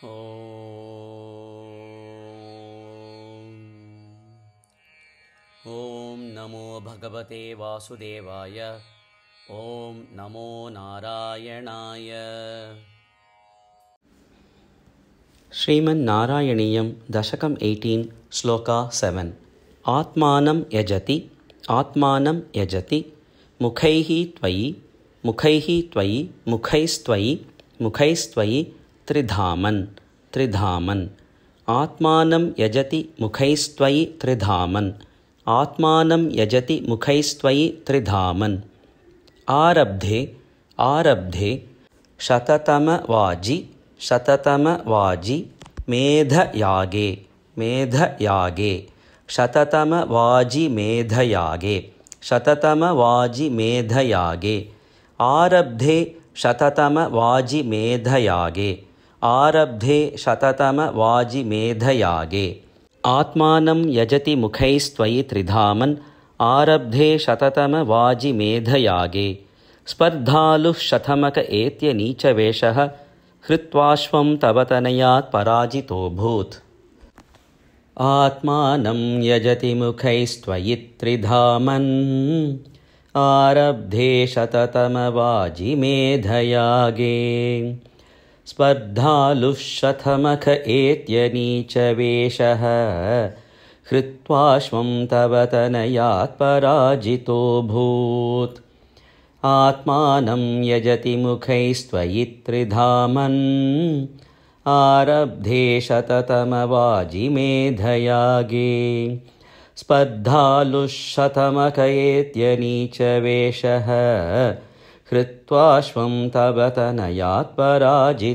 ॐ नमो भगवते वासुदेवाय। ॐ नमो नारायणाय। श्रीमन्नारायणीयं दशकं 18 श्लोका 7। आत्मानं यजति आत्मानं यजति मुखैः त्वयि मुखैः त्वयि मुखैस्त्वयि मुखैस्त्वयि त्रिधामन् त्रिधामन्। आत्मानं यजति मुखैस्त्वयि त्रिधामन् आत्मानं यजति मुखैस्त्वयि त्रिधामन्। आरब्धे आरब्धे शततमवाजि शततमवाजि मेधयागे मेधयागे शततमवाजि मेधयागे शततमवाजि मेधयागे। आरब्धे शततमवाजि मेधयागे आरब्धे शततमवाजि मेधयागे। आत्मानं यजति मुखैस्त्वयि त्रिधामन् आरब्धे शततमवाजि मेधयागे। स्पर्धालुः शतमक एत्य नीचवेषः हृत्वाश्वं तव तनयात् पराजितोऽभूत्। आत्मानं यजति मुखैस्त्वयि त्रिधामन् आरब्धे शततमवाजि मेधयागे। स्पर्धालुः शतमख एत्य नीचवेषः हृत्वाश्वं तव तनयात् पराजितोऽभूत्। आत्मानं यजति मुखैस्त्वयि त्रिधामन् आरब्धे शततमवाजि मेधयागे। स्पर्धालुः शतमख एत्य नीचवेषः हृत्वाश्वं तव तनयात् पराजितोऽभूत्।